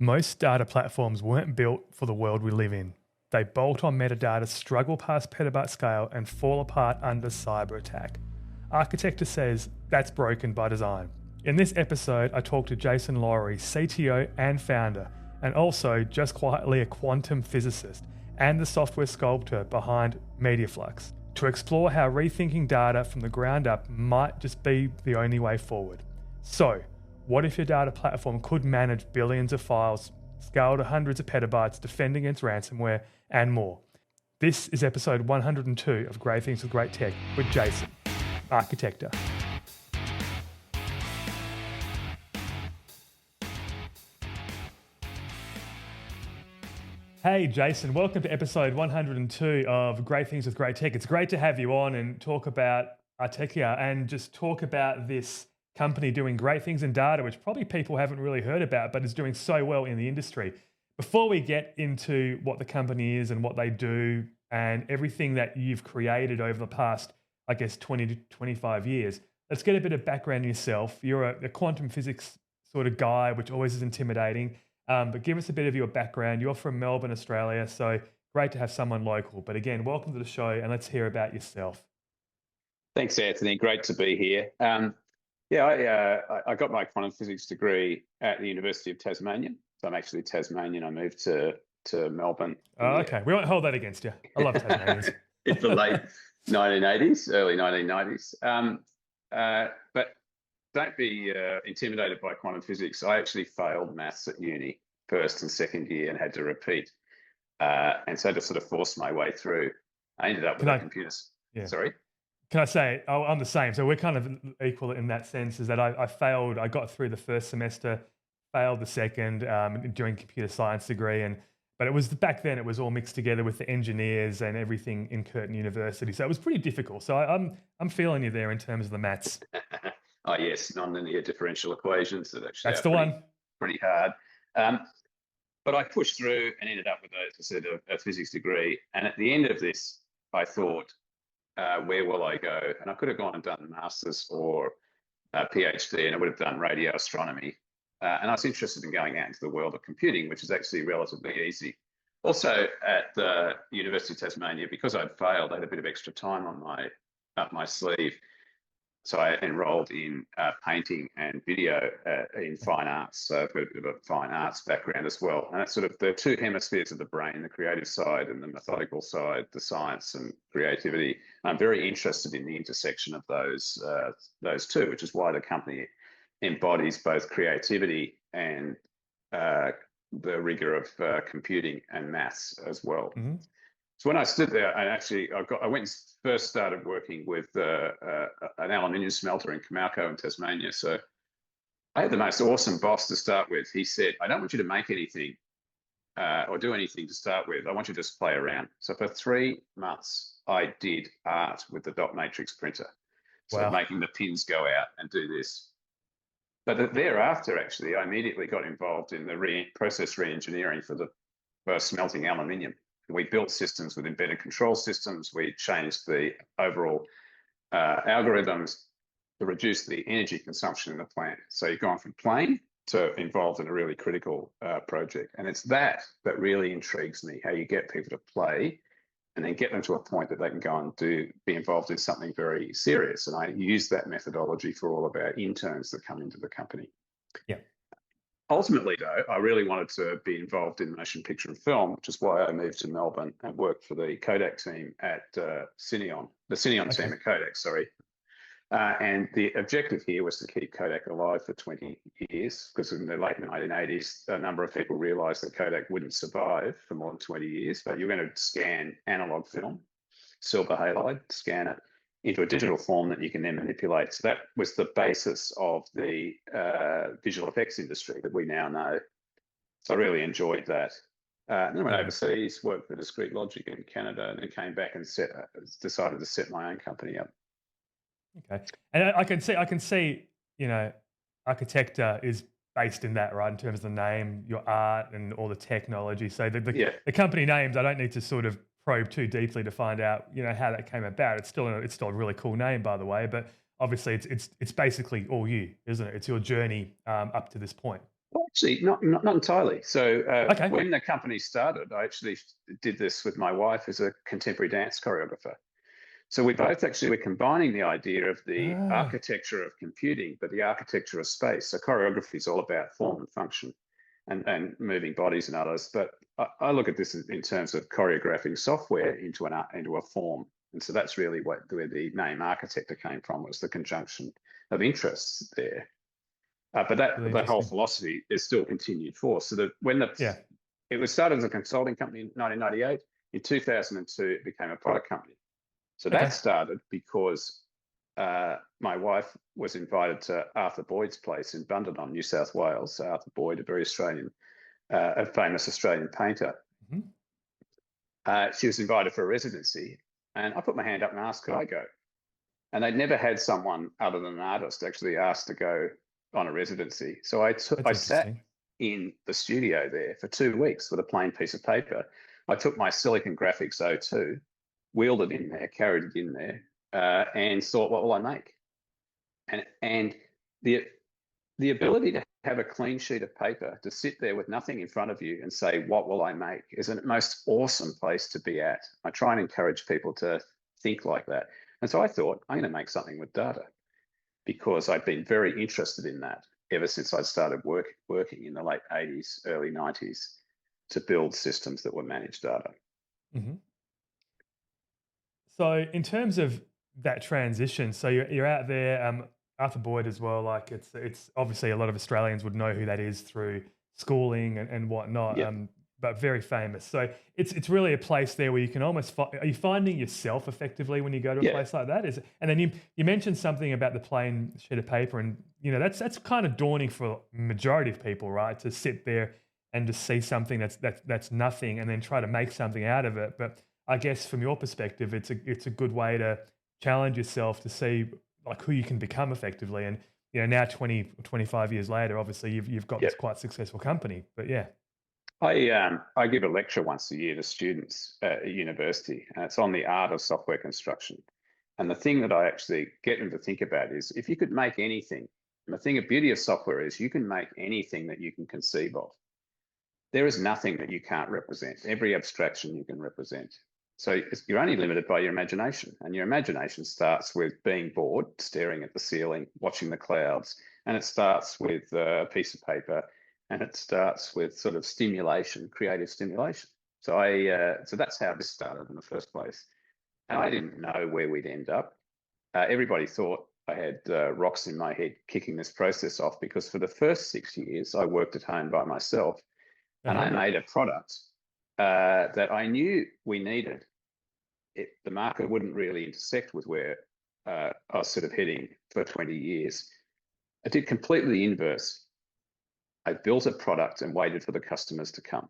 Most data platforms weren't built for the world we live in. They bolt on metadata, struggle past petabyte scale, and fall apart under cyber attack. Architecta says that's broken by design. In this episode, I talk to Jason Lohrey, CTO and founder, and also just quietly a quantum physicist and the software sculptor behind Mediaflux, to explore how rethinking data from the ground up might just be the only way forward. So, what if your data platform could manage billions of files, scale to hundreds of petabytes, defend against ransomware, and more? This is episode 102 of Great Things with Great Tech with Jason, Architecta. Hey Jason, welcome to episode 102 of Great Things with Great Tech. It's great to have you on and talk about Arcitecta and just talk about this company doing great things in data, which probably people haven't really heard about, but is doing so well in the industry. Before we get into what the company is and what they do and everything that you've created over the past, 20 to 25 years, let's get a bit of background on yourself. You're a quantum physics sort of guy, which always is intimidating. But give us a bit of your background. You're from Melbourne, Australia, so great to have someone local. But again, welcome to the show, and let's hear about yourself. Thanks, Anthony. Great to be here. I got my quantum physics degree at the University of Tasmania. So I'm actually Tasmanian. I moved to Melbourne. Oh, okay. We won't hold that against you. I love Tasmanians. In the late 1980s, early 1990s. But don't be intimidated by quantum physics. I actually failed maths at uni, first and second year, and had to repeat. And so to sort of force my way through, I ended up with computers. Yeah. Sorry? Can I say, I'm the same. So we're kind of equal in that sense, is that I failed. I got through the first semester, failed the second doing computer science degree. But it was back then, it was all mixed together with the engineers and everything in Curtin University. So it was pretty difficult. So I'm feeling you there in terms of the maths. Oh, yes, nonlinear differential equations that actually That's the one. Pretty hard. But I pushed through and ended up with, as I said, a physics degree. And at the end of this, I thought, where will I go? And I could have gone and done a master's or a PhD, and I would have done radio astronomy. And I was interested in going out into the world of computing, which is actually relatively easy. Also, at the University of Tasmania, because I'd failed, I had a bit of extra time up my sleeve. So I enrolled in painting and video in fine arts. So I've got a bit of a fine arts background as well. And that's sort of the two hemispheres of the brain, the creative side and the methodical side, the science and creativity. I'm very interested in the intersection of those two, which is why the company embodies both creativity and the rigor of computing and maths as well. Mm-hmm. So when I stood there, I went and first started working with an aluminium smelter in Camalco in Tasmania. So I had the most awesome boss to start with. He said, I don't want you to make anything or do anything to start with. I want you to just play around. So for 3 months, I did art with the dot matrix printer. So wow. Making the pins go out and do this. But thereafter, actually, I immediately got involved in the process re-engineering for smelting aluminium. We built systems with embedded control systems. We changed the overall algorithms to reduce the energy consumption in the plant. So you've gone from plain to involved in a really critical project. And it's that really intrigues me, how you get people to play and then get them to a point that they can go and be involved in something very serious. And I use that methodology for all of our interns that come into the company. Yeah. Ultimately, though, I really wanted to be involved in motion picture and film, which is why I moved to Melbourne and worked for the Kodak team at Cineon, the Cineon team at Kodak, sorry. And the objective here was to keep Kodak alive for 20 years, because in the late 1980s, a number of people realised that Kodak wouldn't survive for more than 20 years, but you're going to scan analog film, silver halide, scan it into a digital form that you can then manipulate. So that was the basis of the visual effects industry that we now know. So I really enjoyed that. Then I went overseas, worked for Discrete Logic in Canada, and then came back and decided to set my own company up. Okay, and I can see, Architecta is based in that, right? In terms of the name, your art, and all the technology. So the company names, I don't need to sort of probe too deeply to find out, how that came about. It's still a really cool name, by the way. But obviously, it's basically all you, isn't it? It's your journey up to this point. Well, actually, not entirely. So Okay. when the company started, I actually did this with my wife as a contemporary dance choreographer. So we both actually were combining the idea of the Ah, architecture of computing, but the architecture of space. So choreography is all about form and function and moving bodies and others. But I look at this in terms of choreographing software into a form. And so that's really where the name Architecta came from, was the conjunction of interests there. But really that whole interesting. philosophy is still continued force. So that Yeah. it was started as a consulting company in 1998, in 2002 it became a product company. So that Okay. started because my wife was invited to Arthur Boyd's place in Bundanon, New South Wales. So Arthur Boyd, a famous Australian painter. Mhm. She was invited for a residency, and I put my hand up and asked, could I go? And they'd never had someone other than an artist actually asked to go on a residency. So That's I sat interesting. in the studio there for 2 weeks with a plain piece of paper. I took my Silicon Graphics O2, wheeled it in there, carried it in there, and thought, what will I make? And the ability to have a clean sheet of paper, to sit there with nothing in front of you and say, what will I make, is the most awesome place to be at. I try and encourage people to think like that. And so I thought, I'm going to make something with data, because I'd been very interested in that ever since I'd started working in the late 80s, early 90s, to build systems that were managed data. Mhm. So in terms of that transition, so you're out there, Arthur Boyd as well. Like it's obviously a lot of Australians would know who that is through schooling and whatnot. Yep. But very famous. So it's really a place there where you can almost are you finding yourself effectively when you go to a Yeah. place like that? And then you mentioned something about the plain sheet of paper, and that's kind of daunting for majority of people, right? To sit there and to see something that's nothing, and then try to make something out of it. But I guess from your perspective, it's a good way to challenge yourself to see like who you can become effectively. And now 20 25 years later, obviously you've got Yep. this quite successful company. But yeah. I give a lecture once a year to students at university, and it's on the art of software construction. And the thing that I actually get them to think about is, if you could make anything, and the beauty of software is you can make anything that you can conceive of. There is nothing that you can't represent. Every abstraction you can represent. So you're only limited by your imagination, and your imagination starts with being bored, staring at the ceiling, watching the clouds, and it starts with a piece of paper, and it starts with sort of stimulation, creative stimulation. So that's how this started in the first place. And I didn't know where we'd end up. Everybody thought I had rocks in my head kicking this process off, because for the first 6 years I worked at home by myself, and I Uh-huh. made a product that I knew we needed. The market wouldn't really intersect with where I was sort of heading for 20 years. I did completely the inverse. I built a product and waited for the customers to come.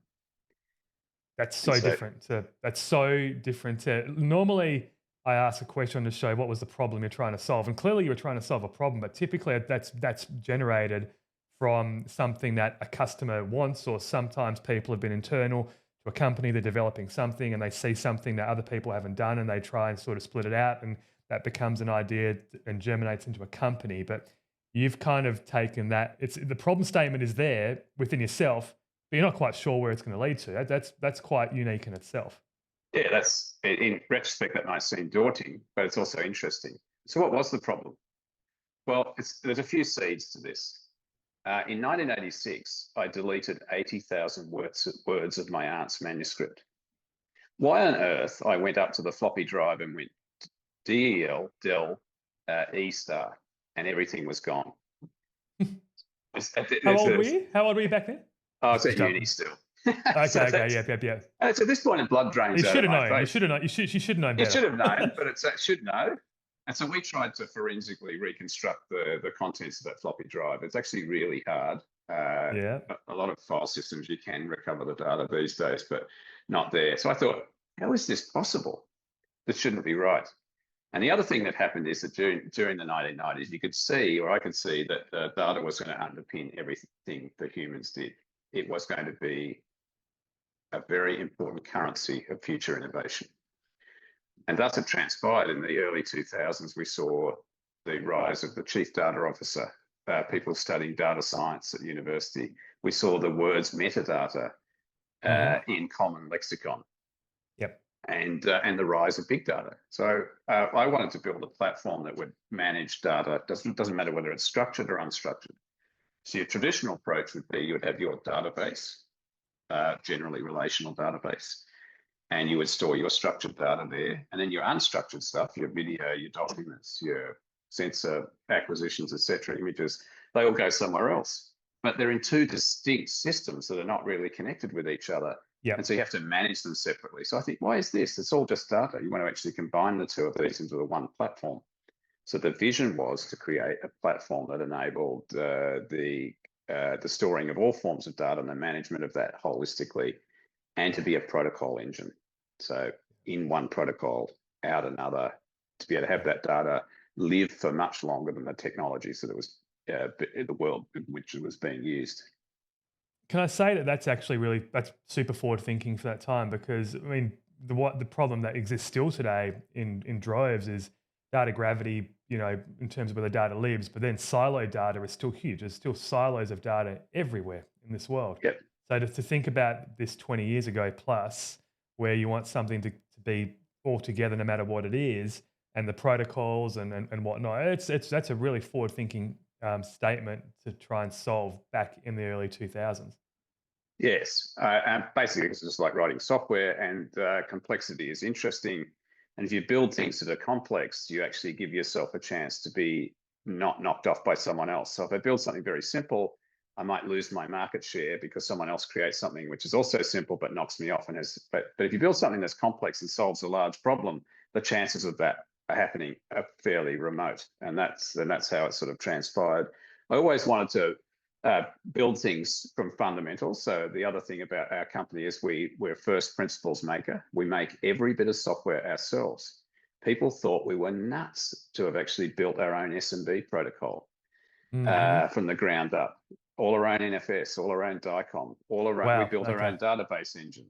That's And so so, different. That's so different. Normally, I ask a question to show what was the problem you're trying to solve, and clearly you were trying to solve a problem. But typically, that's generated from something that a customer wants, or sometimes people have been internal to a company. They're developing something, and they see something that other people haven't done, and they try and sort of split it out, and that becomes an idea and germinates into a company. But you've kind of taken that. It's the problem statement is there within yourself, but you're not quite sure where it's going to lead to. That's quite unique in itself. yeah, that's in retrospect, that might seem daunting, but it's also interesting. So, what was the problem? Well, there's a few seeds to this. In 1986, I deleted 80,000 words of my aunt's manuscript. Why on earth I went up to the floppy drive and went del, E star, and everything was gone. How There's old a, were you? How old were you back then? I was Just at uni jumping. still. Okay, So okay, that's, yep, yep, yep. so at this point, the blood You drains out should of have my known. You face. should have known. You should have known You better. should have known, but it's should know. And so we tried to forensically reconstruct the contents of that floppy drive. It's actually really hard. Yeah. A lot of file systems, you can recover the data these days, but not there. So I thought, how is this possible? This shouldn't be right. And the other thing that happened is that during the 1990s, you could see, or I could see, that data was going to underpin everything that humans did. It was going to be a very important currency of future innovation. And thus it transpired in the early 2000s. We saw the rise of the chief data officer people studying data science at university, we saw the words metadata in common lexicon. Yep. And the rise of big data. So I wanted to build a platform that would manage data. Doesn't matter whether it's structured or unstructured. So your traditional approach would be you would have your database, generally relational database, and you would store your structured data there. And then your unstructured stuff, your video, your documents, your sensor acquisitions, etc., images, they all go somewhere else. But they're in two distinct systems that are not really connected with each other. Yep. And so you have to manage them separately. So I think, why is this? It's all just data. You want to actually combine the two of these into the one platform. So the vision was to create a platform that enabled the storing of all forms of data and the management of that holistically, and to be a protocol engine. So in one protocol, out another, to be able to have that data live for much longer than the technologies that it was the world in which it was being used. Can I say that that's super forward thinking for that time? Because I mean, the problem that exists still today in droves is data gravity, in terms of where the data lives, but then siloed data is still huge. There's still silos of data everywhere in this world. Yep. So to think about this 20 years ago plus, where you want something to be all together no matter what it is, and the protocols and whatnot, that's a really forward thinking statement to try and solve back in the early 2000s. Yes, and basically it's just like writing software, and complexity is interesting. And if you build things that are complex, you actually give yourself a chance to be not knocked off by someone else. So if I build something very simple, I might lose my market share because someone else creates something which is also simple but knocks me off. But if you build something that's complex and solves a large problem, the chances of that are happening are fairly remote, and that's how it sort of transpired. I always wanted to build things from fundamentals. So the other thing about our company is we're first principles maker. We make every bit of software ourselves. People thought we were nuts to have actually built our own SMB protocol from the ground up. All our own NFS, all our own DICOM, all our own, we built our own database engine.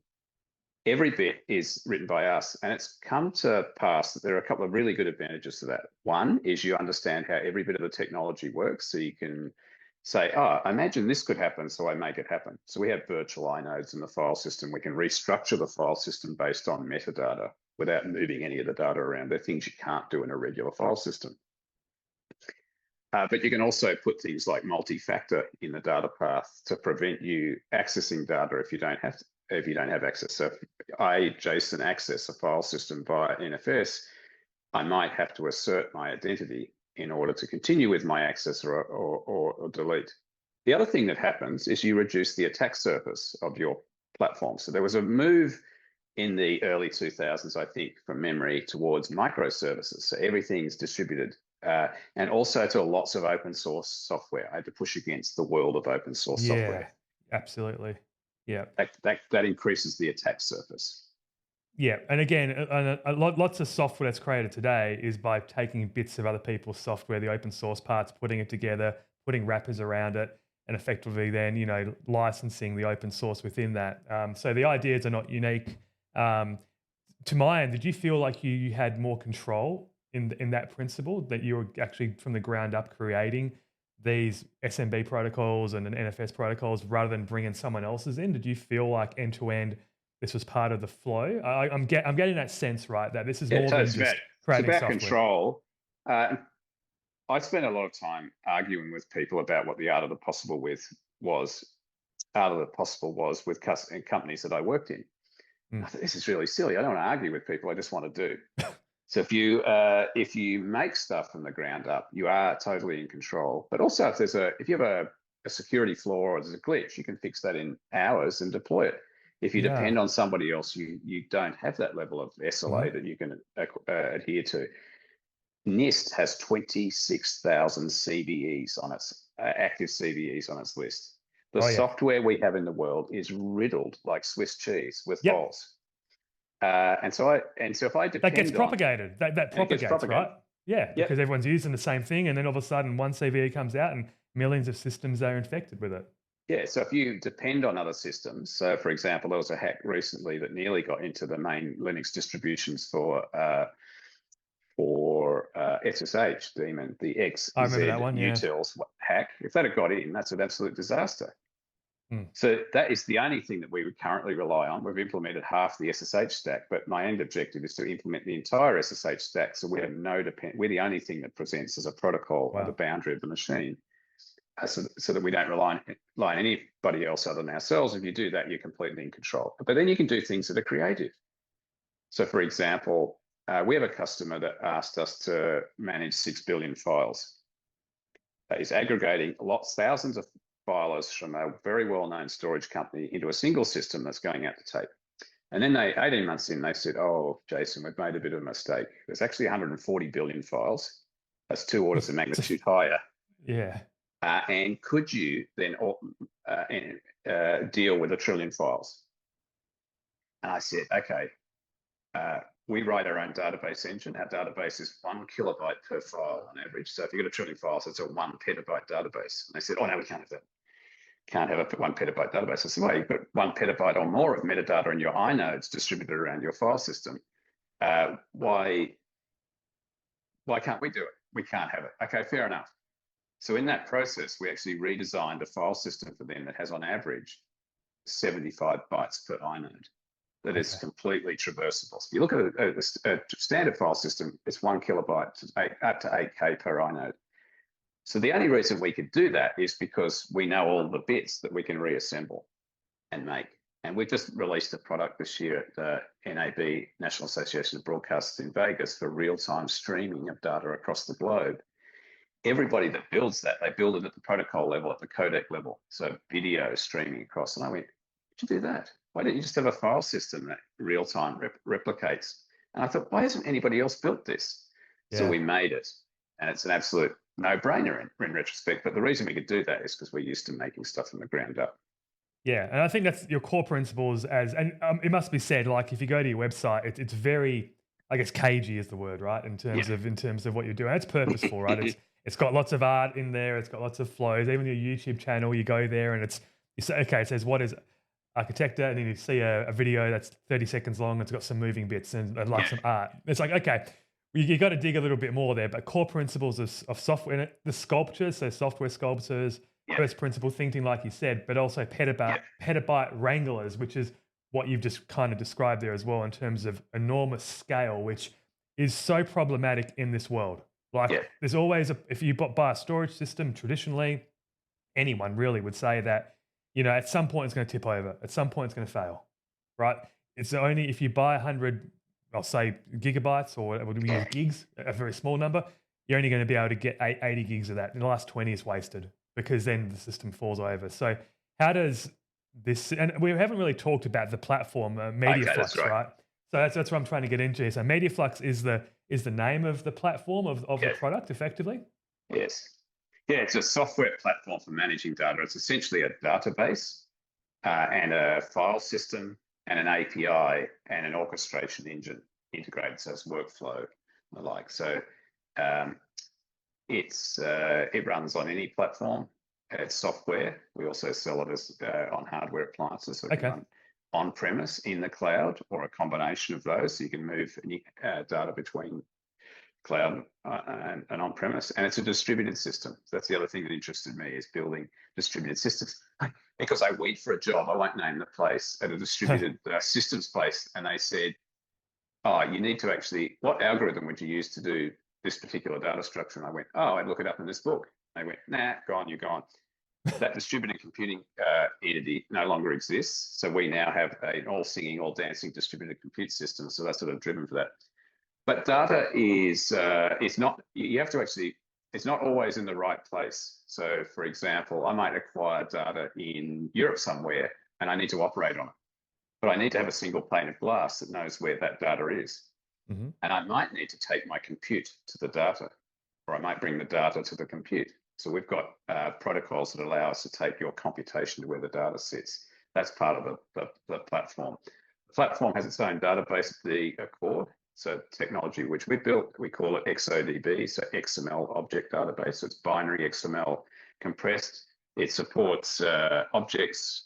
Every bit is written by us, and it's come to pass that there are a couple of really good advantages to that. One is you understand how every bit of the technology works, so you can say, oh, imagine this could happen, so I make it happen. So we have virtual inodes in the file system. We can restructure the file system based on metadata without moving any of the data around. They're things you can't do in a regular file system. But you can also put things like multi-factor in the data path to prevent you accessing data if you don't have access. So if I, Jason, access a file system via NFS, I might have to assert my identity in order to continue with my access or delete. The other thing that happens is you reduce the attack surface of your platform. So there was a move in the early 2000s, I think, from memory, towards microservices. So everything's distributed, and also to lots of open source software. I had to push against the world of open source software. Absolutely. Yeah. That increases the attack surface. Yeah, and again, lots of software that's created today is by taking bits of other people's software, the open source parts, putting it together, putting wrappers around it, and effectively then licensing the open source within that. So the ideas are not unique. To my end, did you feel like you had more control in that principle, that you were actually from the ground up creating these SMB protocols and NFS protocols rather than bringing someone else's in? Did you feel like end to end this was part of the flow? I'm getting that sense, right, that this is more than just creating software. Control. I spent a lot of time arguing with people about what the art of the possible was with companies that I worked in. I thought, this is really silly. I don't want to argue with people. I just want to do. So if you make stuff from the ground up, you are totally in control. But also if you have a security flaw or there's a glitch, you can fix that in hours and deploy it. If you depend on somebody else, you don't have that level of SLA that you can adhere to. NIST has 26,000 CVEs on its active CVEs on its list. The software we have in the world is riddled like Swiss cheese with faults. And so if I depend that gets propagated, that propagates, right? Yeah, because everyone's using the same thing, and then all of a sudden one CVE comes out and millions of systems are infected with it. Yeah, so if you depend on other systems, so for example, there was a hack recently that nearly got into the main Linux distributions for SSH daemon, the I remember that XZ one. Yeah. utils hack. If that had got in, that's an absolute disaster. Hmm. So that is the only thing that we would currently rely on. We've implemented half the SSH stack, but my end objective is to implement the entire SSH stack. So we have we're the only thing that presents as a protocol at the Wow. boundary of the machine, so that we don't rely on anybody else other than ourselves. If you do that, you're completely in control. But then you can do things that are creative. So, for example, we have a customer that asked us to manage 6 billion files. That is aggregating thousands of filers from a very well-known storage company into a single system that's going out to tape. And then 18 months in, they said, oh, Jason, we've made a bit of a mistake. There's actually 140 billion files. That's 2 orders of magnitude higher. Yeah. And could you then deal with 1 trillion files? And I said, okay, we write our own database engine. Our database is 1 kilobyte per file on average. So if you've got 1 trillion files, it's a 1 petabyte database. And they said, oh, no, we can't have that. Can't have a 1 petabyte database. I said, well, you've got 1 petabyte or more of metadata in your inodes distributed around your file system. Why can't we do it? We can't have it. Okay, fair enough. So in that process, we actually redesigned a file system for them that has on average 75 bytes per inode. That is completely traversable. So you look at a standard file system, it's 1 kilobyte up to 8K per inode. So the only reason we could do that is because we know all the bits that we can reassemble and make. And we've just released a product this year at the NAB, National Association of Broadcasters in Vegas, for real-time streaming of data across the globe. Everybody that builds that, they build it at the protocol level, at the codec level. So video streaming across. And I went, did you do that? Why don't you just have a file system that real-time replicates? And I thought, why hasn't anybody else built this? Yeah. So we made it. And it's an absolute no-brainer in retrospect. But the reason we could do that is because we're used to making stuff from the ground up. Yeah, and I think that's your core principles. And it must be said, like if you go to your website, it's very, I guess, cagey is the word, right? In terms of what you're doing, it's purposeful, right? It's got lots of art in there. It's got lots of flows. Even your YouTube channel, you go there and you say, okay, it says what is Arcitecta, and then you see a video that's 30 seconds long. It's got some moving bits and like some art. It's like, okay, you got to dig a little bit more there. But core principles of software, the sculptures, so software sculptors, first principle thinking, like you said, but also petabyte wranglers, which is what you've just kind of described there as well in terms of enormous scale, which is so problematic in this world. Like there's always, if you buy a storage system, traditionally, anyone really would say that, you know, at some point it's going to tip over. At some point it's going to fail, right? It's only if you buy 100, I'll say gigabytes, or we use gigs, a very small number, you're only going to be able to get 80 gigs of that. And the last 20 is wasted because then the system falls over. So how does this, and we haven't really talked about the platform, Mediaflux, right? So that's what I'm trying to get into. So Mediaflux is the name of the platform of the product, effectively? Yes. Yeah, it's a software platform for managing data. It's essentially a database and a file system and an API and an orchestration engine integrated, so it's workflow and the like. So it runs on any platform. It's software. We also sell it as on hardware appliances. So it can run on-premise, in the cloud, or a combination of those. So you can move any data between cloud and on-premise, and it's a distributed system. So that's the other thing that interested me, is building distributed systems. Because I wait for a job, I won't name the place, at a distributed systems place, and they said, oh, you need to actually, what algorithm would you use to do this particular data structure? And I went, oh, I'd look it up in this book. They went, nah, gone, you're gone. That distributed computing entity no longer exists. So we now have an all singing, all dancing distributed compute system. So that's sort of driven for that. But data is not, you have to actually, it's not always in the right place. So for example, I might acquire data in Europe somewhere and I need to operate on it. But I need to have a single pane of glass that knows where that data is. Mm-hmm. And I might need to take my compute to the data, or I might bring the data to the compute. So we've got protocols that allow us to take your computation to where the data sits. That's part of the platform. The platform has its own database at the core. So technology which we built, we call it XODB, so XML object database. So it's binary XML compressed. It supports objects,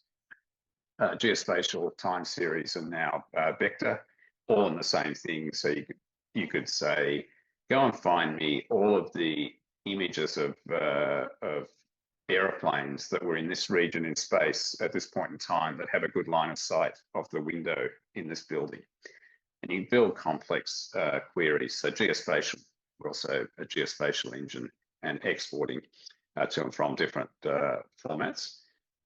geospatial, time series, and now vector, all in the same thing. So you could say, go and find me all of the images of aeroplanes that were in this region in space at this point in time that have a good line of sight of the window in this building. And you build complex queries. So geospatial, we're also a geospatial engine and exporting to and from different formats.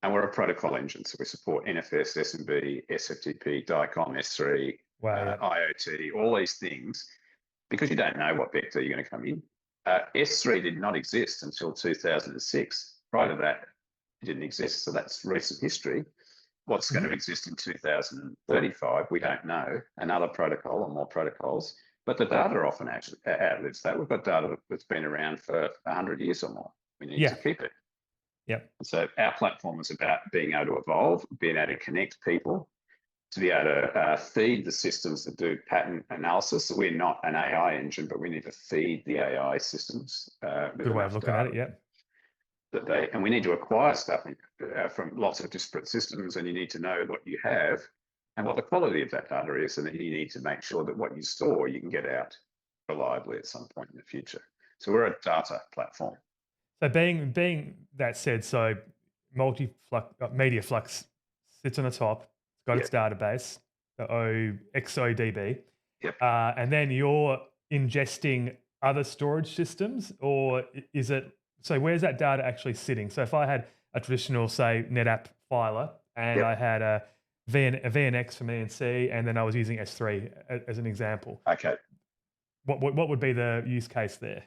And we're a protocol engine. So we support NFS, SMB, SFTP, DICOM, S3, IoT, all these things, because you don't know what vector you're going to come in. S3 did not exist until 2006. Prior to that, it didn't exist. So that's recent history. What's going to exist in 2035, we don't know. Another protocol or more protocols. But the data often actually outlives that. We've got data that's been around for 100 years or more. We need to keep it. Yep. So our platform is about being able to evolve, being able to connect people, to be able to feed the systems that do pattern analysis. So we're not an AI engine, but we need to feed the AI systems. Good way of looking at it, yeah. And we need to acquire stuff from lots of disparate systems, and you need to know what you have and what the quality of that data is, and then you need to make sure that what you store, you can get out reliably at some point in the future. So we're a data platform. So being that said, so Mediaflux sits on the top, it's got its database, the XODB, and then you're ingesting other storage systems, or is it, so where's that data actually sitting? So if I had a traditional, say, NetApp filer, and I had a VNX from ENC, and then I was using S3 as an example. Okay. What would be the use case there?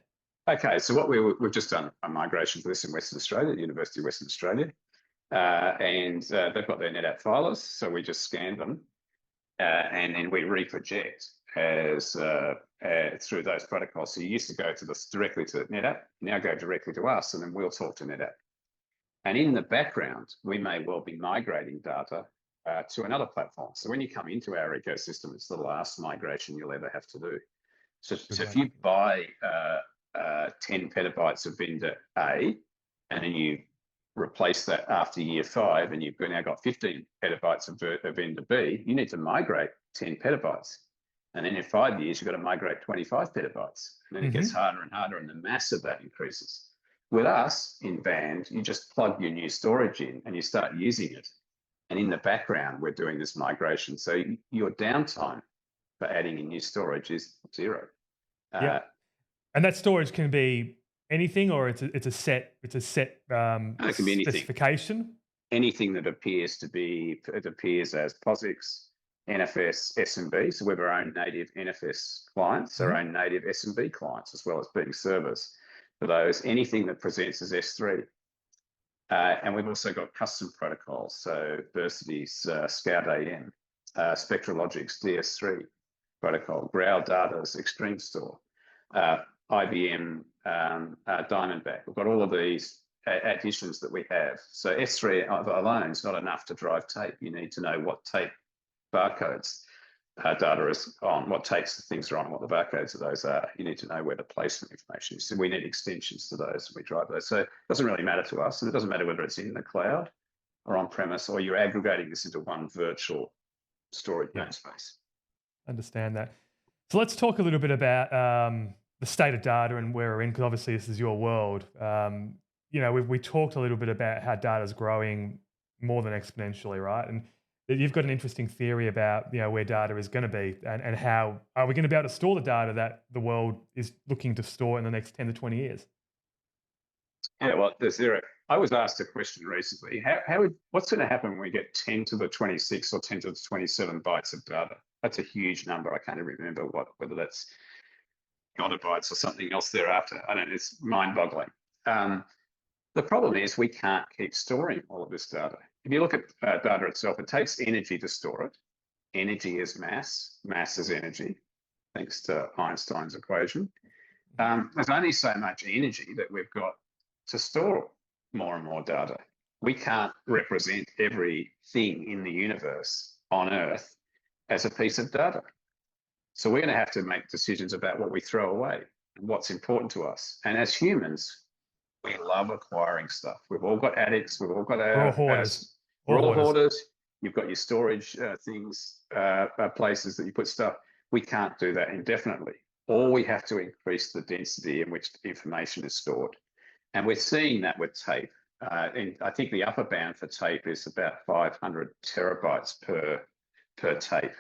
Okay, so what we've just done a migration for this in Western Australia, the University of Western Australia, and they've got their NetApp filers, so we just scan them, and then we reproject as through those protocols. So you used to go to this directly to NetApp, now go directly to us, and then we'll talk to NetApp. And in the background, we may well be migrating data to another platform. So when you come into our ecosystem, it's the last migration you'll ever have to do. So if you buy 10 petabytes of vendor A, and then you replace that after year 5, and you've now got 15 petabytes of vendor B, you need to migrate 10 petabytes. And then in 5 years, you've got to migrate 25 petabytes. And then it gets harder and harder, and the mass of that increases. With us in Band, you just plug your new storage in and you start using it. And in the background, we're doing this migration. So your downtime for adding in new storage is 0. And that storage can be anything, or it's a set it can be specification. Anything that appears as POSIX, NFS, SMB. So we have our own native NFS clients, our own native SMB clients, as well as being servers for those. Anything that presents as S3. And we've also got custom protocols. So Versity's Scout AM, Spectralogic's DS3 protocol, Growl Data's Extreme Store, IBM Diamondback. We've got all of these additions that we have. So S3 alone is not enough to drive tape. You need to know what tape barcodes data is on, what tapes things are on, what the barcodes of those are. You need to know where the placement information is. So we need extensions to those, and we drive those. So it doesn't really matter to us, and it doesn't matter whether it's in the cloud or on premise, or you're aggregating this into one virtual storage namespace. Understand that. So let's talk a little bit about the state of data and where we're in, because obviously this is your world. We talked a little bit about how data is growing more than exponentially, right? And you've got an interesting theory about where data is going to be, and how are we going to be able to store the data that the world is looking to store in the next 10 to 20 years? Yeah, well, I was asked a question recently. What's going to happen when we get 10 to the 26 or 10 to the 27 bytes of data? That's a huge number. I can't even remember whether that's gigabytes or something else thereafter. I don't know. It's mind-boggling. The problem is we can't keep storing all of this data. If you look at data itself, it takes energy to store it. Energy is mass. Mass is energy, thanks to Einstein's equation. There's only so much energy that we've got to store more and more data. We can't represent everything in the universe on Earth as a piece of data. So we're going to have to make decisions about what we throw away and what's important to us. And as humans, we love acquiring stuff. We've all got addicts. We've all got our hoarders. We're all hoarders. You've got your storage things, places that you put stuff. We can't do that indefinitely. or we have to increase the density in which information is stored. And we're seeing that with tape. And I think the upper bound for tape is about 500 terabytes per tape.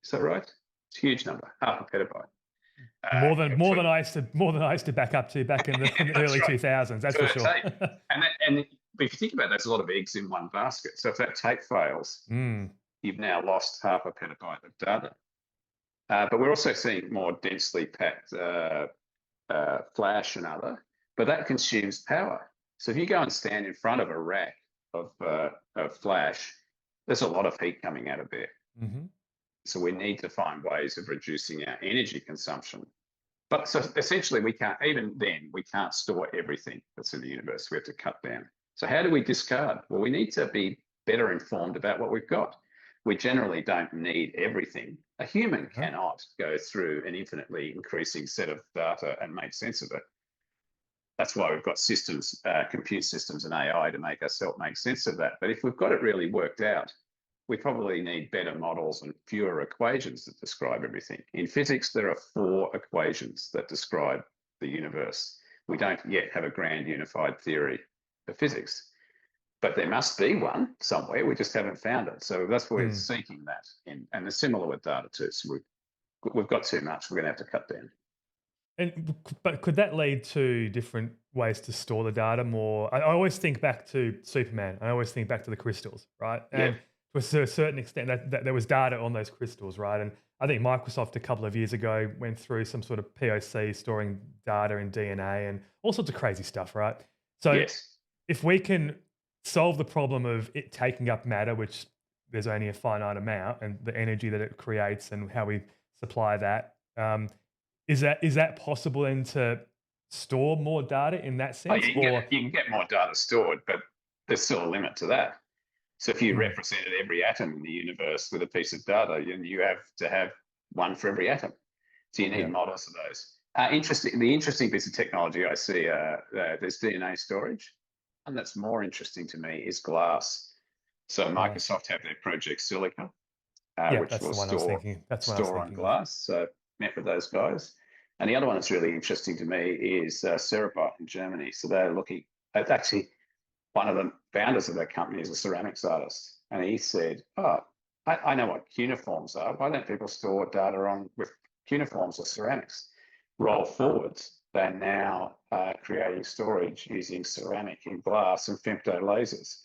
Is that right? It's a huge number, half a petabyte. More than I used to back up to back in the early right. 2000s. That's for sure. and if you think about it, there's a lot of eggs in one basket. So if that tape fails, you've now lost half a petabyte of data. But we're also seeing more densely packed flash and other, but that consumes power. So if you go and stand in front of a rack of flash, there's a lot of heat coming out of there. So we need to find ways of reducing our energy consumption. But so essentially we can't store everything that's in the universe. We have to cut down. So how do we discard? Well, we need to be better informed about what we've got. We generally don't need everything. A human cannot go through an infinitely increasing set of data and make sense of it. That's why we've got systems, compute systems and AI to make us help make sense of that. But if we've got it really worked out, we probably need better models and fewer equations that describe everything. In physics, there are 4 equations that describe the universe. We don't yet have a grand unified theory of physics, but there must be one somewhere. We just haven't found it. So that's why we're seeking that. And it's similar with data too. So we've got too much. We're going to have to cut down. But could that lead to different ways to store the data more? I always think back to Superman. I always think back to the crystals, right? And to a certain extent, that there was data on those crystals, right? And I think Microsoft a couple of years ago went through some sort of POC storing data in DNA and all sorts of crazy stuff, right? So if we can solve the problem of it taking up matter, which there's only a finite amount, and the energy that it creates and how we supply that, is that possible then to store more data in that sense? You can get more data stored, but there's still a limit to that. So if you represented every atom in the universe with a piece of data, you have to have one for every atom. So you need models of those. The interesting piece of technology I see, there's DNA storage. And that's more interesting to me is glass. So Microsoft have their project Silica, which will store on glass. So met with those guys. And the other one that's really interesting to me is Cerebite in Germany. So they're looking at actually one of the founders of that company is a ceramics artist. And he said, I know what cuneiforms are. Why don't people store data with cuneiforms or ceramics? Roll forwards, they're now creating storage using ceramic and glass and femto lasers.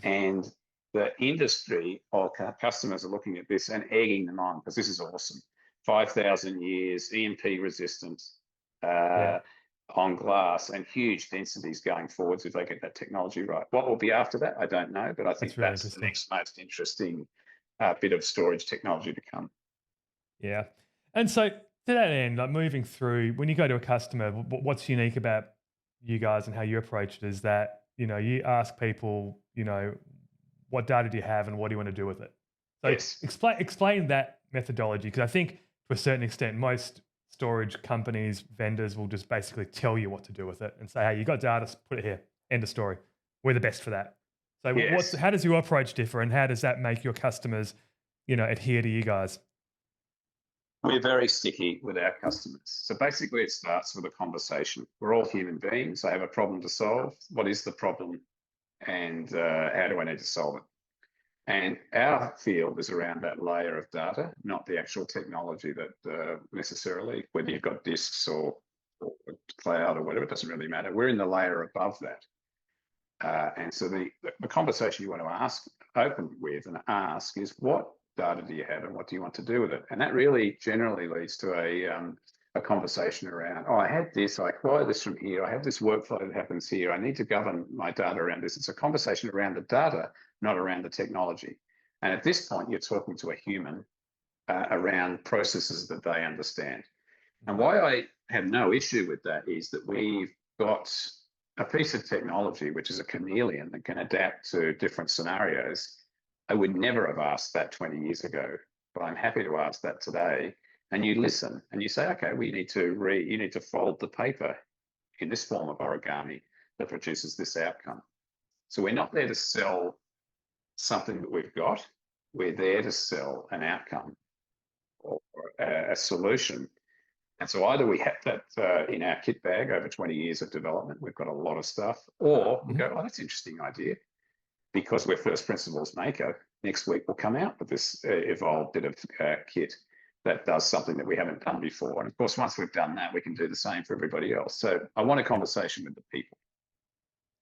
And the industry or customers are looking at this and egging them on because this is awesome. 5,000 years, EMP resistance on glass and huge densities going forwards if they get that technology right. What will be after that, I don't know, but I think that's the next most interesting bit of storage technology to come. Yeah. And so to that end, like moving through, when you go to a customer, what's unique about you guys and how you approach it is that, you ask people, what data do you have and what do you want to do with it? So explain that methodology, because I think to a certain extent, most storage companies, vendors will just basically tell you what to do with it and say, hey, you got data, put it here, end of story. We're the best for that. So how does your approach differ and how does that make your customers, adhere to you guys? We're very sticky with our customers. So basically it starts with a conversation. We're all human beings. I have a problem to solve. What is the problem? And how do I need to solve it? And our field is around that layer of data, not the actual technology that necessarily, whether you've got disks or cloud or whatever, it doesn't really matter. We're in the layer above that. And so the conversation you want to open with and ask is, what data do you have and what do you want to do with it? And that really generally leads to a conversation around, I had this, I acquired this from here, I have this workflow that happens here, I need to govern my data around this. It's a conversation around the data, not around the technology. And at this point, you're talking to a human around processes that they understand. And why I have no issue with that is that we've got a piece of technology which is a chameleon that can adapt to different scenarios. I would never have asked that 20 years ago, but I'm happy to ask that today. And you listen and you say, okay, you need to fold the paper in this form of origami that produces this outcome. So we're not there to sell something that we've got. We're there to sell an outcome or a solution And so either we have that in our kit bag over 20 years of development, we've got a lot of stuff, or we go, oh, that's an interesting idea. Because we're first principles maker, next week we'll come out with this evolved bit of kit that does something that we haven't done before. And of course, once we've done that, we can do the same for everybody else. So I want a conversation with the people.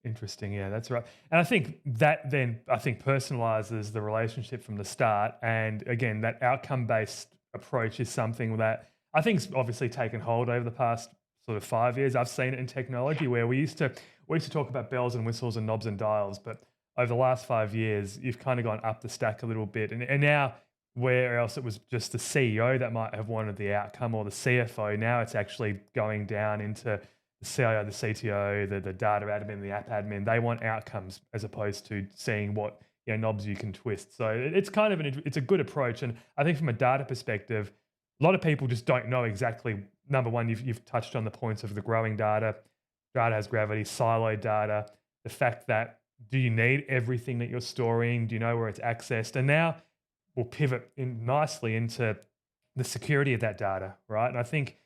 Interesting. Yeah, that's right. And I think that then, personalizes the relationship from the start. And again, that outcome-based approach is something that I think's obviously taken hold over the past sort of 5 years. I've seen it in technology where we used to talk about bells and whistles and knobs and dials, but over the last 5 years, you've kind of gone up the stack a little bit. And now, where else it was just the CEO that might have wanted the outcome, or the CFO, now it's actually going down into the CIO, the CTO, the data admin, the app admin. They want outcomes as opposed to seeing what knobs you can twist. So it's kind of it's a good approach. And I think from a data perspective, a lot of people just don't know exactly. Number one, you've touched on the points of the growing data. Data has gravity, siloed data. The fact that, do you need everything that you're storing? Do you know where it's accessed? And now we'll pivot in nicely into the security of that data, right? And I think,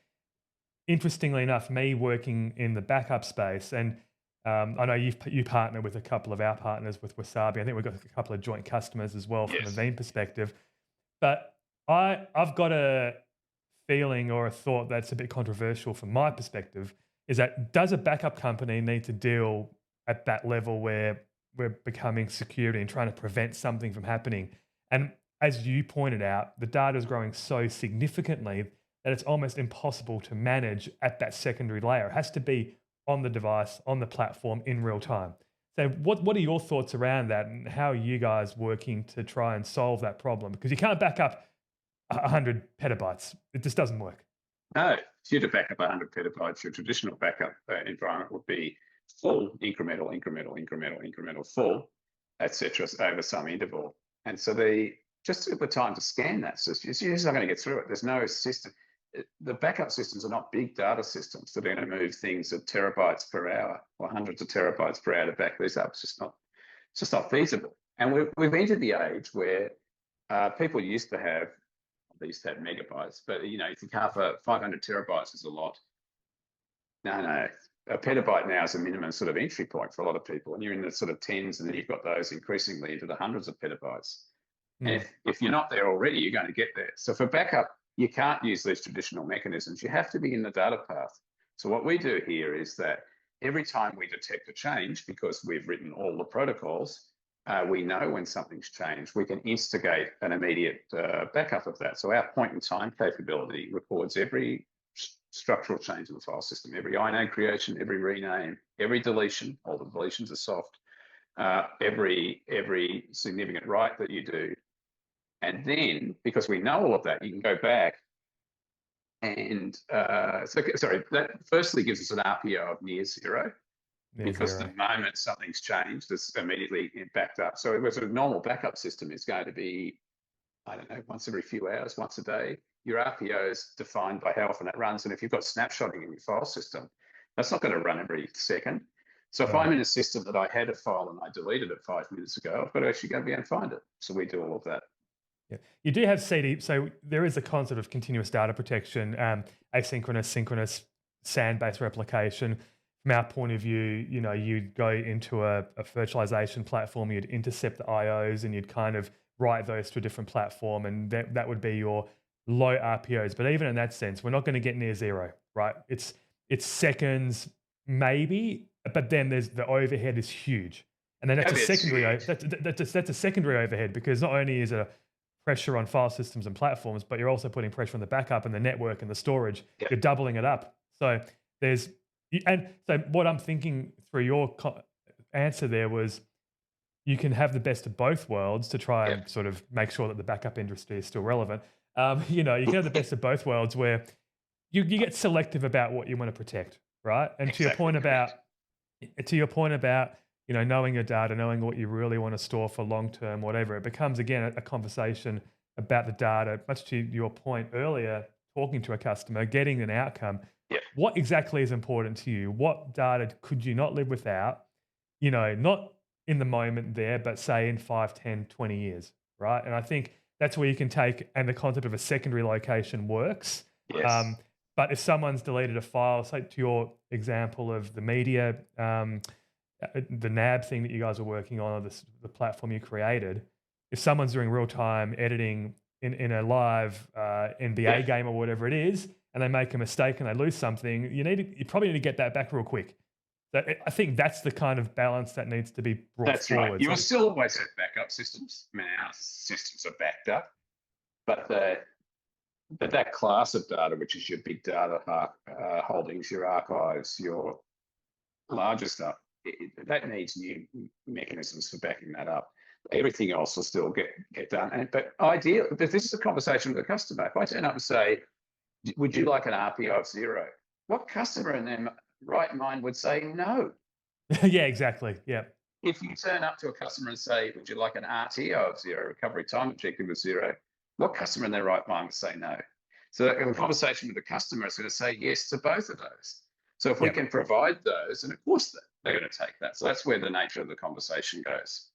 interestingly enough, me working in the backup space, and I know you partner with a couple of our partners with Wasabi. I think we've got a couple of joint customers as well from a Veeam perspective. But I've got a feeling or a thought that's a bit controversial from my perspective, is that, does a backup company need to deal at that level where we're becoming security and trying to prevent something from happening? And as you pointed out, the data is growing so significantly that it's almost impossible to manage at that secondary layer. It has to be on the device, on the platform, in real time. So what are your thoughts around that, and how are you guys working to try and solve that problem? Because you can't back up 100 petabytes. It just doesn't work. No, if you to back up 100 petabytes, your traditional backup environment would be full, incremental, full, etc., over some interval. And so just took the time to scan that system. You're just not going to get through it. There's no system. The backup systems are not big data systems that are going to move things at terabytes per hour or hundreds of terabytes per hour to back these up. It's just not feasible. And we've entered the age where people used to have megabytes, but if you can't, 500 terabytes is a lot. No, a petabyte now is a minimum sort of entry point for a lot of people, and you're in the sort of tens, and then you've got those increasingly into the hundreds of petabytes. And if you're not there already, you're going to get there. So for backup, you can't use these traditional mechanisms. You have to be in the data path. So what we do here is that every time we detect a change, because we've written all the protocols, we know when something's changed. We can instigate an immediate backup of that. So our point-in-time capability records every structural change in the file system, every inode creation, every rename, every deletion. All the deletions are soft. Every significant write that you do. And then, because we know all of that, you can go back and, that firstly gives us an RPO of near zero, because the moment something's changed, it's immediately backed up. So it was a normal backup system is going to be, I don't know, once every few hours, once a day. Your RPO is defined by how often it runs. And if you've got snapshotting in your file system, that's not going to run every second. So if I'm in a system that I had a file and I deleted it 5 minutes ago, I've got to actually go and find it. So we do all of that. Yeah, you do have CD. So there is a concept of continuous data protection, asynchronous, synchronous, SAN-based replication. From our point of view, you'd go into a virtualization platform, you'd intercept the IOs, and you'd kind of write those to a different platform, and that would be your low RPOs. But even in that sense, we're not going to get near zero, right? It's seconds, maybe, but then there's the overhead is huge, and then that's a secondary. That's a secondary overhead, because not only is it a pressure on file systems and platforms, but you're also putting pressure on the backup and the network and the storage. You're doubling it up. So so what I'm thinking through your answer there was, you can have the best of both worlds to try and sort of make sure that the backup industry is still relevant. You can have the best of both worlds, where you get selective about what you want to protect, right? And to your point about knowing your data, knowing what you really want to store for long-term, whatever, it becomes, again, a conversation about the data, much to your point earlier, talking to a customer, getting an outcome. What exactly is important to you? What data could you not live without? Not in the moment there, but say in 5, 10, 20 years, right? And I think that's where you can take, and the concept of a secondary location works. But if someone's deleted a file, say to your example of the media, the NAB thing that you guys are working on, or the platform you created, if someone's doing real time editing in a live NBA game or whatever it is, and they make a mistake and they lose something, you probably need to get that back real quick. So I think that's the kind of balance that needs to be brought forward. Right. You will still always have backup systems. I mean, our systems are backed up, but that class of data, which is your big data holdings, your archives, your larger stuff, that needs new mechanisms for backing that up. Everything else will still get done. But ideally, this is a conversation with the customer. If I turn up and say, would you like an RPO of 0? What customer in their right mind would say no? Yeah, exactly. Yeah. If you turn up to a customer and say, would you like an RTO of 0, recovery time objective of 0, what customer in their right mind would say no? So the conversation with the customer is going to say yes to both of those. So if we can provide those, and of course they're going to take that. So that's where the nature of the conversation goes.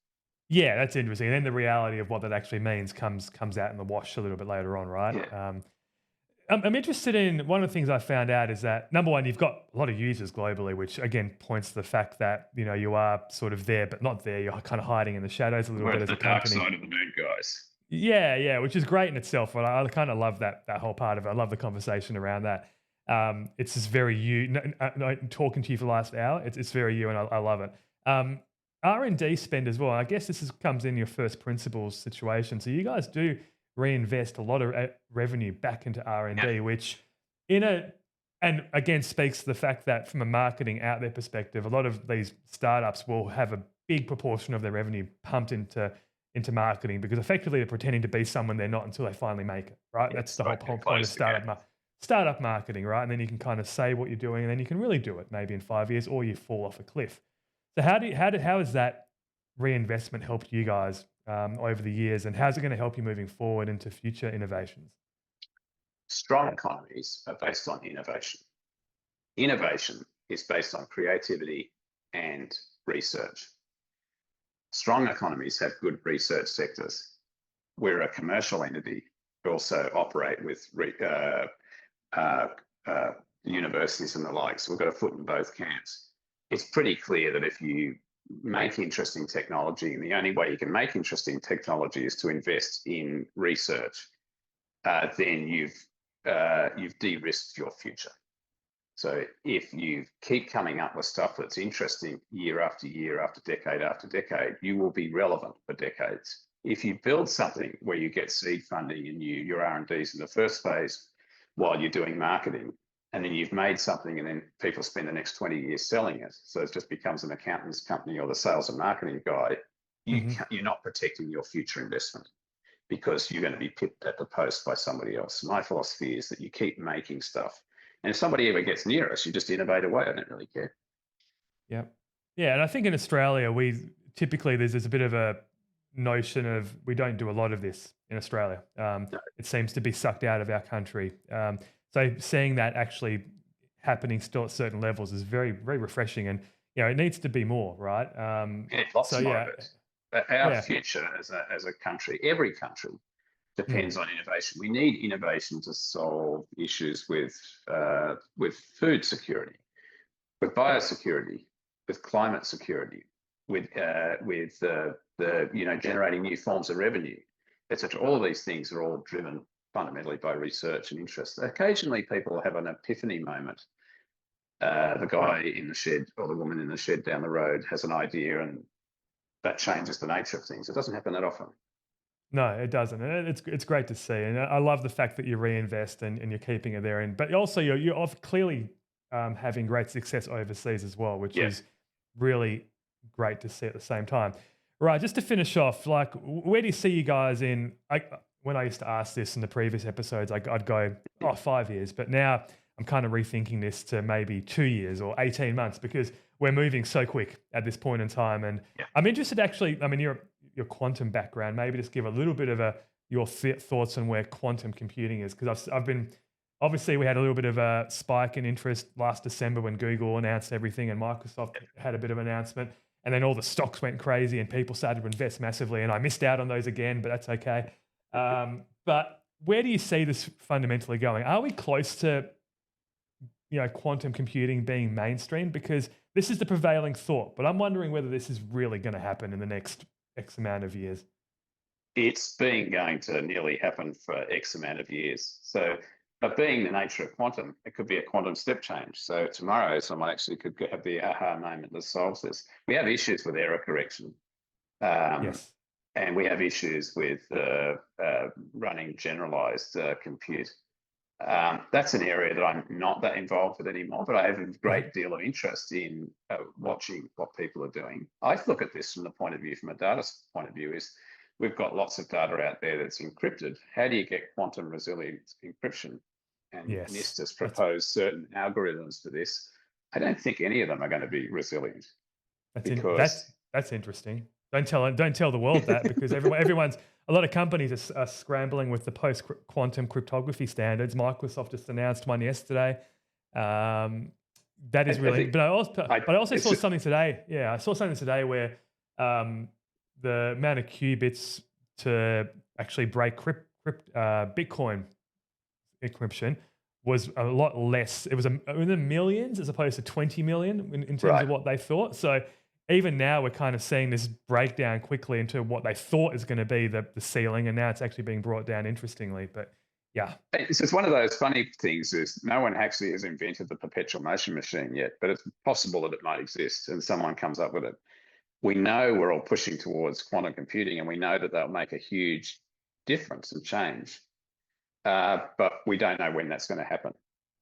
Yeah, that's interesting. And then the reality of what that actually means comes out in the wash a little bit later on, right? Yeah. I'm interested in, one of the things I found out is that, number one, you've got a lot of users globally, which again points to the fact that, you are sort of there, but not there. You're kind of hiding in the shadows a little bit as a company. The dark side of the moon, guys. Yeah, which is great in itself. Right? I kind of love that whole part of it. I love the conversation around that. It's just very you. Talking to you for the last hour, it's very you, and I love it. R&D spend as well. I guess this comes in your first principles situation. So you guys do reinvest a lot of revenue back into R&D, which and again speaks to the fact that from a marketing out there perspective, a lot of these startups will have a big proportion of their revenue pumped into marketing, because effectively they're pretending to be someone they're not until they finally make it, right? Yeah, that's the whole point of startup marketing, right? And then you can kind of say what you're doing, and then you can really do it maybe in 5 years, or you fall off a cliff. So how has that reinvestment helped you guys over the years, and how's it going to help you moving forward into future innovations? Strong economies are based on innovation. Innovation is based on creativity and research. Strong economies have good research sectors. We're a commercial entity. We also operate with universities and the like. So we've got a foot in both camps. It's pretty clear that if you make interesting technology, and the only way you can make interesting technology is to invest in research, then you've de-risked your future. So if you keep coming up with stuff that's interesting year after year, after decade, you will be relevant for decades. If you build something where you get seed funding and your R&D's in the first phase while you're doing marketing, and then you've made something and then people spend the next 20 years selling it, so it just becomes an accountant's company or the sales and marketing guy, you're not protecting your future investment, because you're going to be pipped at the post by somebody else. My philosophy is that you keep making stuff. And if somebody ever gets near us, you just innovate away. I don't really care. Yeah. And I think in Australia, we typically, there's a bit of a notion of, we don't do a lot of this in Australia. No. It seems to be sucked out of our country. So seeing that actually happening still at certain levels is very, very refreshing. And, it needs to be more, right? Lots more of it. Our future as a country, every country, depends on innovation. We need innovation to solve issues with food security, with biosecurity, with climate security, with generating new forms of revenue, etc. All of these things are all driven fundamentally by research and interest. Occasionally, people have an epiphany moment. The guy in the shed or the woman in the shed down the road has an idea, and that changes the nature of things. It doesn't happen that often. No, it doesn't. And it's great to see. And I love the fact that you reinvest and you're keeping it there. But also you're clearly having great success overseas as well, which is really great to see at the same time. Right, just to finish off, like, where do you see you guys in, when I used to ask this in the previous episodes, I'd go, 5 years. But now I'm kind of rethinking this to maybe 2 years or 18 months, because we're moving so quick at this point in time. And I'm interested, actually, I mean, your quantum background, maybe just give a little bit of your thoughts on where quantum computing is. Because I've been, obviously we had a little bit of a spike in interest last December when Google announced everything and Microsoft had a bit of an announcement. And then all the stocks went crazy and people started to invest massively. And I missed out on those again, but that's okay. But where do you see this fundamentally going? Are we close to quantum computing being mainstream? Because this is the prevailing thought, but I'm wondering whether this is really going to happen in the next X amount of years. It's been going to nearly happen for X amount of years. So, but being the nature of quantum, it could be a quantum step change. So tomorrow, someone actually could have the aha moment that solves this. We have issues with error correction. Yes. And we have issues with running generalized compute. That's an area that I'm not that involved with anymore, but I have a great deal of interest in watching what people are doing. I look at this from the point of view, from a data point of view, is we've got lots of data out there that's encrypted. How do you get quantum resilient encryption? And NIST has proposed certain algorithms for this. I don't think any of them are going to be resilient. That's interesting. Don't tell the world that, because a lot of companies are scrambling with the post-quantum cryptography standards. Microsoft just announced one yesterday. That is really. But I also saw something today. Yeah, I saw something today where the amount of qubits to actually break Bitcoin encryption was a lot less. It was in the millions as opposed to 20 million in terms of what they thought. So even now we're kind of seeing this breakdown quickly into what they thought is going to be the ceiling, and now it's actually being brought down, interestingly. But yeah. It's one of those funny things is no one actually has invented the perpetual motion machine yet, but it's possible that it might exist and someone comes up with it. We know we're all pushing towards quantum computing, and we know that they'll make a huge difference and change. But we don't know when that's going to happen.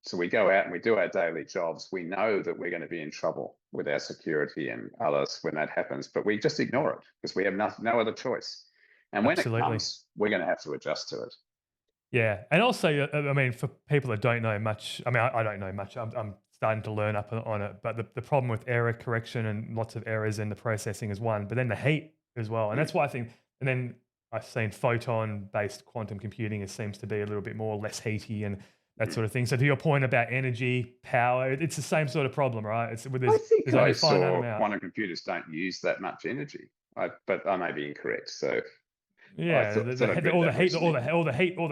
So we go out and we do our daily jobs. We know that we're going to be in trouble with our security and others when that happens, but we just ignore it because we have no other choice. And when it comes, we're going to have to adjust to it. Yeah. And also, I mean, for people that don't know much, I mean, I don't know much. I'm starting to learn up on it. But the problem with error correction and lots of errors in the processing is one, but then the heat as well. And that's why I think, and then I've seen photon-based quantum computing, it seems to be a little bit more less heaty and that sort of thing. So to your point about energy, power, it's the same sort of problem, right? I think I saw quantum computers don't use that much energy, but I may be incorrect. So yeah, all the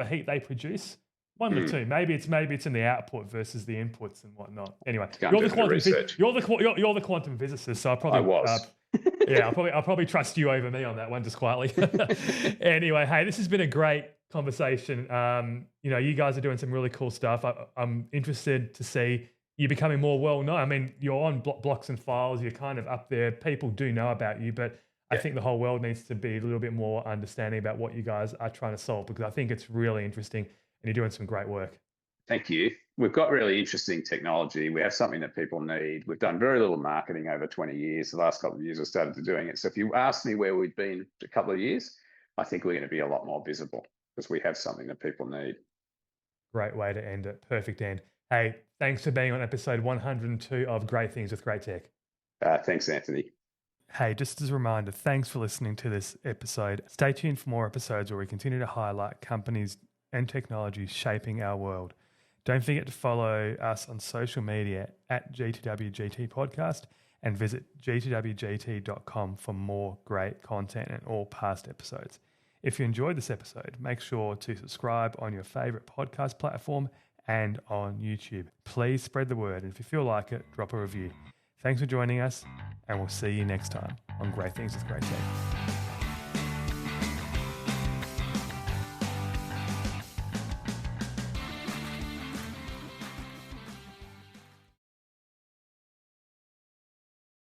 heat they produce. One of the two. Maybe it's in the output versus the inputs and whatnot. Anyway, you're the quantum physicist, so I'll probably trust you over me on that one, just quietly. Anyway, hey, this has been a great conversation. You guys are doing some really cool stuff. I'm interested to see you becoming more well known. I mean, you're on Blocks and Files. You're kind of up there. People do know about you, but I think the whole world needs to be a little bit more understanding about what you guys are trying to solve, because I think it's really interesting and you're doing some great work. Thank you. We've got really interesting technology. We have something that people need. We've done very little marketing over 20 years. The last couple of years I started doing it. So if you ask me where we've been a couple of years, I think we're going to be a lot more visible because we have something that people need. Great way to end it. Perfect end. Hey, thanks for being on episode 102 of Great Things with Great Tech. Thanks, Anthony. Hey, just as a reminder, thanks for listening to this episode. Stay tuned for more episodes where we continue to highlight companies and technologies shaping our world. Don't forget to follow us on social media at G2WGT Podcast and visit g2wgt.com for more great content and all past episodes. If you enjoyed this episode, make sure to subscribe on your favorite podcast platform and on YouTube. Please spread the word, and if you feel like it, drop a review. Thanks for joining us, and we'll see you next time on Great Things with Great Tech.